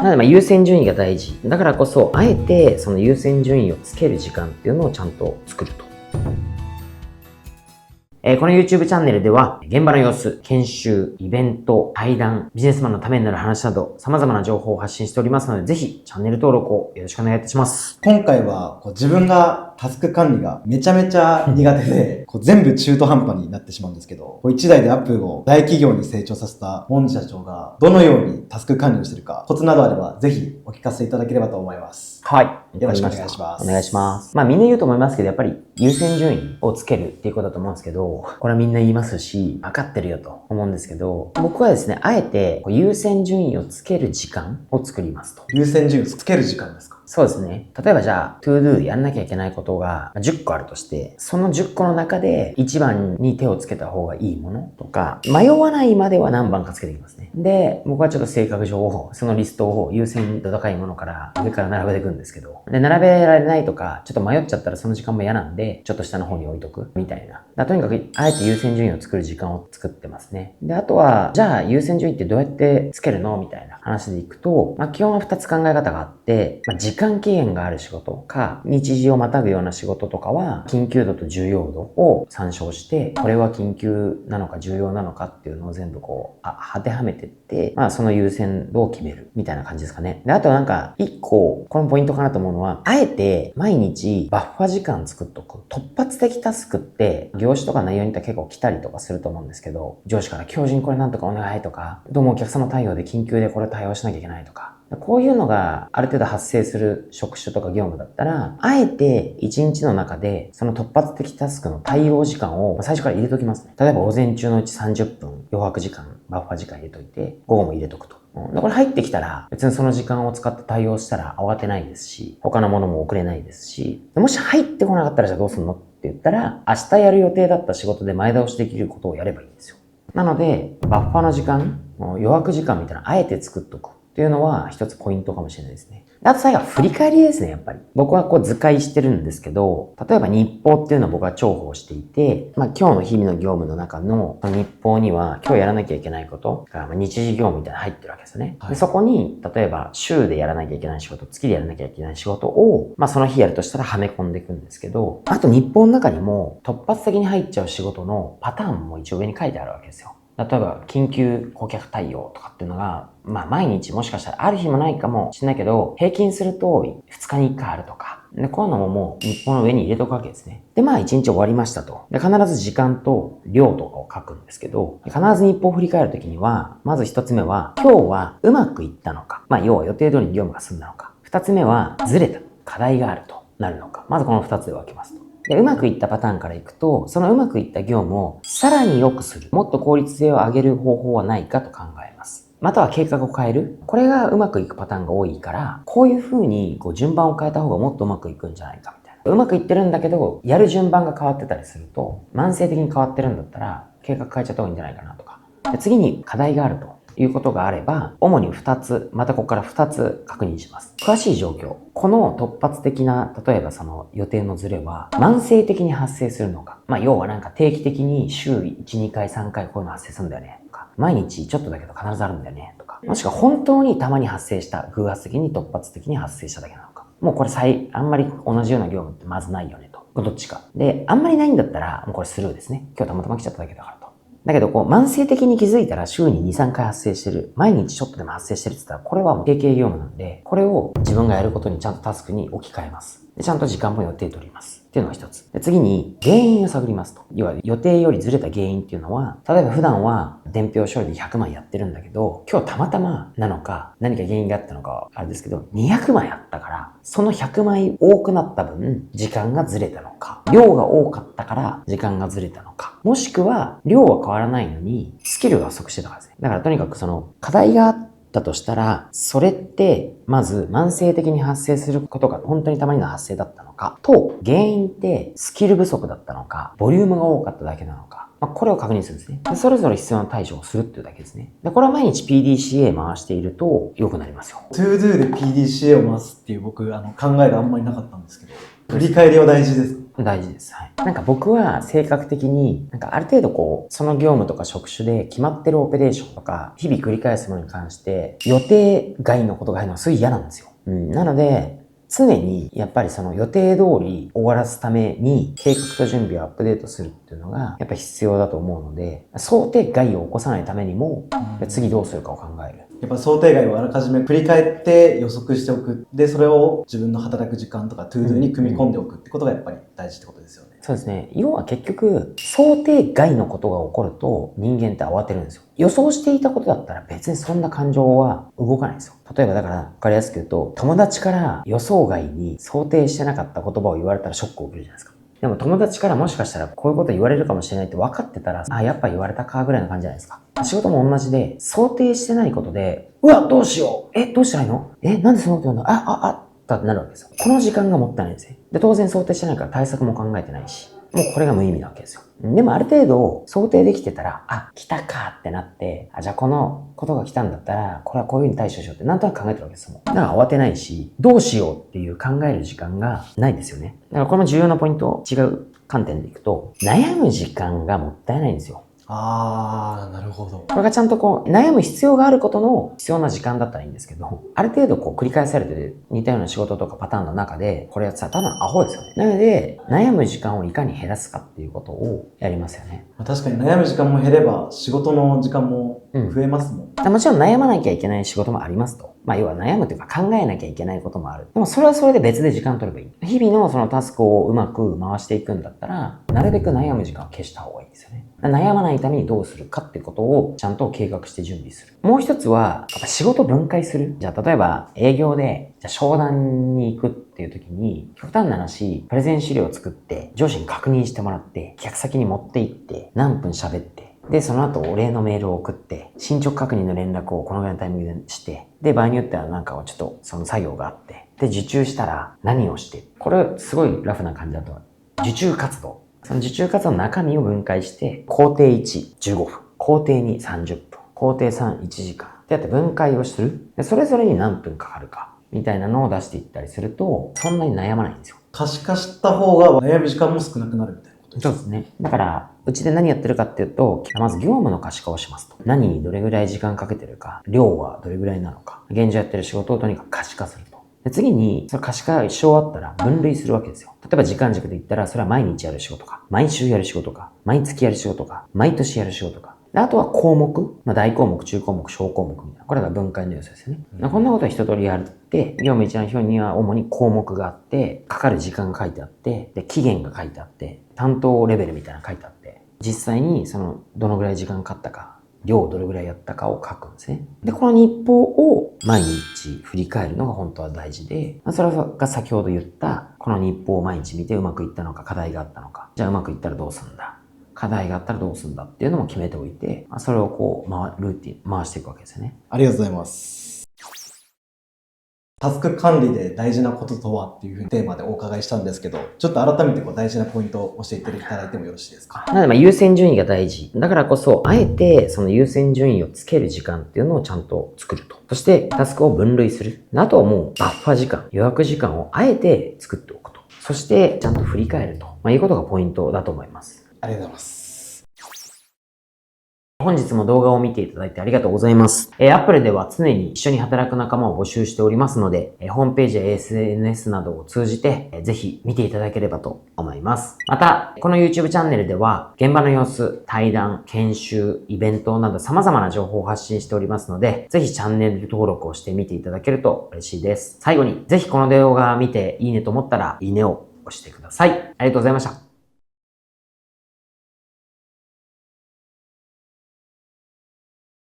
なので優先順位が大事。だからこそ、あえてその優先順位をつける時間っていうのをちゃんと作ると。この YouTube チャンネルでは、現場の様子、研修、イベント、対談、ビジネスマンのためになる話など、様々な情報を発信しておりますので、ぜひチャンネル登録をよろしくお願いいたします。今回は自分がタスク管理がめちゃめちゃ苦手で、全部中途半端になってしまうんですけど、一代でアップを大企業に成長させたモンジ社長がどのようにタスク管理をしているか、コツなどあればぜひお聞かせいただければと思います。はい。よろしくお願いします。お願いします。みんな言うと思いますけど、やっぱり優先順位をつけるっていうことだと思うんですけど、これはみんな言いますし、分かってるよと思うんですけど、僕はですね、あえて優先順位をつける時間を作りますと。優先順位をつける時間ですか？そうですね。例えばじゃあ、to do やんなきゃいけないことが10個あるとして、その10個の中で1番に手をつけた方がいいものとか、迷わないまでは何番かつけていきますね。で、僕はちょっと性格上、そのリストを優先度高いものから上から並べていくんですけど、で、並べられないとか、ちょっと迷っちゃったらその時間も嫌なんで、ちょっと下の方に置いとくみたいな。とにかく、あえて優先順位を作る時間を作ってますね。で、あとは、じゃあ優先順位ってどうやってつけるのみたいな話でいくと、基本は2つ考え方があって、時間期限がある仕事か、日時をまたぐような仕事とかは、緊急度と重要度を参照して、これは緊急なのか重要なのかっていうのを全部当てはめてって、その優先度を決めるみたいな感じですかね。で、あと一個、このポイントかなと思うのは、あえて毎日バッファ時間作っとく。突発的タスクって、業種とか内容によっては結構来たりとかすると思うんですけど、上司から今日中にこれなんとかお願いとか、どうもお客様対応で緊急でこれ対応しなきゃいけないとか、こういうのがある程度発生する職種とか業務だったら、あえて1日の中でその突発的タスクの対応時間を最初から入れときますね。例えば午前中のうち30分余白時間、バッファ時間入れといて、午後も入れとくと。これ入ってきたら別にその時間を使って対応したら慌てないですし、他のものも遅れないですし、もし入ってこなかったらじゃあどうすんのって言ったら、明日やる予定だった仕事で前倒しできることをやればいいんですよ。なので、バッファの時間、余白時間みたいなのあえて作っとくっていうのは一つポイントかもしれないですね。あと最後は振り返りですね、やっぱり。僕は図解してるんですけど、例えば日報っていうのを僕は重宝していて、今日の日々の業務の中の日報には今日やらなきゃいけないことが日時業務みたいなの入ってるわけですよね。でそこに、例えば週でやらなきゃいけない仕事、月でやらなきゃいけない仕事を、その日やるとしたらはめ込んでいくんですけど、あと日報の中にも突発的に入っちゃう仕事のパターンも一応上に書いてあるわけですよ。例えば、緊急顧客対応とかっていうのが、毎日もしかしたらある日もないかもしれないけど、平均すると2日に1回あるとか。で、こういうのももう日報の上に入れとくわけですね。で、1日終わりましたと。で、必ず時間と量とかを書くんですけど、必ず日報を振り返るときには、まず1つ目は、今日はうまくいったのか。要は予定通りに業務が済んだのか。2つ目は、ずれた。課題があるとなるのか。まずこの2つで分けますと。で、うまくいったパターンからいくと、そのうまくいった業務をさらに良くする。もっと効率性を上げる方法はないかと考えます。または計画を変える。これがうまくいくパターンが多いから、こういう風に順番を変えた方がもっとうまくいくんじゃないかみたいな。うまくいってるんだけど、やる順番が変わってたりすると、慢性的に変わってるんだったら、計画変えちゃった方がいいんじゃないかなとか。で次に課題があるということがあれば、主に2つ、またここから2つ確認します。詳しい状況。この突発的な、例えばその予定のズレは、慢性的に発生するのか。要は定期的に週1、2回、3回こういうの発生するんだよね。とか、毎日ちょっとだけど必ずあるんだよね。とか、もしくは本当にたまに発生した、偶発的に突発的に発生しただけなのか。もうこれあんまり同じような業務ってまずないよねと。どっちか。で、あんまりないんだったら、もうこれスルーですね。今日たまたま来ちゃっただけだからと。だけど、慢性的に気づいたら週に2、3回発生してる。毎日ちょっとでも発生してるって言ったら、これはもう定型業務なんで、これを自分がやることにちゃんとタスクに置き換えます。でちゃんと時間も予定取ります。っていうのが一つ。で次に、原因を探りますと。要は予定よりずれた原因っていうのは、例えば普段は伝票処理で100枚やってるんだけど、今日たまたまなのか、何か原因があったのかあれですけど、200枚あったから、その100枚多くなった分、時間がずれたのか、量が多かったから時間がずれたのか、もしくは量は変わらないのに、スキルが不足してたからですね。だからとにかく課題があったとしたら、それって、まず慢性的に発生することが本当にたまにの発生だったのか、と、原因ってスキル不足だったのか、ボリュームが多かっただけなのか、これを確認するんですね。でそれぞれ必要な対処をするっていうだけですね。でこれは毎日 PDCA 回していると良くなりますよ。ToDo で PDCA を回すっていう僕、考えがあんまりなかったんですけど、振り返りは大事です。大事です。はい。なんか僕は性格的に、なんかある程度こう、その業務とか職種で決まってるオペレーションとか、日々繰り返すものに関して、予定外のことが入るのはすごい嫌なんですよ。なので、常にやっぱりその予定通り終わらすために計画と準備をアップデートするっていうのがやっぱ必要だと思うので、想定外を起こさないためにも、次どうするかを考える。やっぱ想定外をあらかじめ振り返って予測しておく。で、それを自分の働く時間とかトゥードゥに組み込んでおくってことがやっぱり大事ってことですよね。そうですね。要は結局、想定外のことが起こると人間って慌てるんですよ。予想していたことだったら別にそんな感情は動かないんですよ。例えばだから、わかりやすく言うと、友達から予想外に想定してなかった言葉を言われたらショックを受けるじゃないですか。でも友達からもしかしたらこういうこと言われるかもしれないって分かってたら、あ、やっぱ言われたかぐらいの感じじゃないですか。仕事も同じで、想定してないことで、うわ、どうしよう。どうしたらいいの？なんでそのこと言うの？ってなるわけですよ。この時間がもったいないんですよ。で、当然想定してないから対策も考えてないし、もうこれが無意味なわけですよ。でもある程度想定できてたら、あ、来たかってなって、じゃあこのことが来たんだったら、これはこういう風に対処しようってなんとなく考えてるわけですよ。だから慌てないし、どうしようっていう考える時間がないですよね。だからこの重要なポイント、違う観点でいくと、悩む時間がもったいないんですよ。なるほど。これがちゃんとこう、悩む必要があることの必要な時間だったらいいんですけど、ある程度こう繰り返されてる似たような仕事とかパターンの中で、これやってたらただのアホですよね。なので、悩む時間をいかに減らすかっていうことをやりますよね。確かに悩む時間も減れば仕事の時間も増えますもん。もちろん悩まなきゃいけない仕事もありますと。要は悩むというか考えなきゃいけないこともある。でもそれはそれで別で時間取ればいい。日々のそのタスクをうまく回していくんだったら、なるべく悩む時間を消した方がいいんですよね。悩まないためにどうするかってことをちゃんと計画して準備する。もう一つは、やっぱ仕事分解する。じゃあ例えば営業で、商談に行くっていう時に、極端な話、プレゼン資料を作って上司に確認してもらって、客先に持って行って、何分喋って、で、その後お礼のメールを送って、進捗確認の連絡をこのぐらいのタイミングでして、で、場合によってはなんかちょっとその作業があって、で、受注したら何をして、これすごいラフな感じだと、受注活動。その受注活動の中身を分解して、工程1、15分。工程2、30分。工程3、1時間。ってやって分解をする。で、それぞれに何分かかるか。みたいなのを出していったりすると、そんなに悩まないんですよ。可視化した方が悩む時間も少なくなるみたいなことですか？そうですね。だから、うちで何やってるかっていうと、まず業務の可視化をしますと。何にどれぐらい時間かけてるか、量はどれぐらいなのか、現状やってる仕事をとにかく可視化すると。で次に、その可視化が一生終わったら分類するわけですよ。例えば時間軸で言ったら、それは毎日やる仕事か、毎週やる仕事か、毎月やる仕事か、毎年やる仕事か。であとは項目、大項目、中項目、小項目みたいな。これが分解の要素ですよね。こんなことを一通りやって、業務一覧表には主に項目があって、かかる時間が書いてあって、で、期限が書いてあって、担当レベルみたいなのが書いてあって、実際にその、どのぐらい時間かかったか、量をどれぐらいやったかを書くんですね。で、この日報を毎日振り返るのが本当は大事で、それが先ほど言った、この日報を毎日見てうまくいったのか、課題があったのか、じゃあうまくいったらどうするんだ。課題があったらどうするんだっていうのも決めておいて、それをこう、ルーティン、回していくわけですよね。ありがとうございます。タスク管理で大事なこととはっていうふうにテーマでお伺いしたんですけど、ちょっと改めて大事なポイントを教えていただいてもよろしいですか？なので優先順位が大事。だからこそ、あえてその優先順位をつける時間っていうのをちゃんと作ると。そしてタスクを分類する。あとはもうバッファ時間、予約時間をあえて作っておくと。そしてちゃんと振り返ると。いうことがポイントだと思います。ありがとうございます。本日も動画を見ていただいてありがとうございます。Apple では常に一緒に働く仲間を募集しておりますので、ホームページや SNS などを通じて、ぜひ見ていただければと思います。また、この YouTube チャンネルでは、現場の様子、対談、研修、イベントなど様々な情報を発信しておりますので、ぜひチャンネル登録をして見ていただけると嬉しいです。最後に、ぜひこの動画を見ていいねと思ったら、いいねを押してください。ありがとうございました。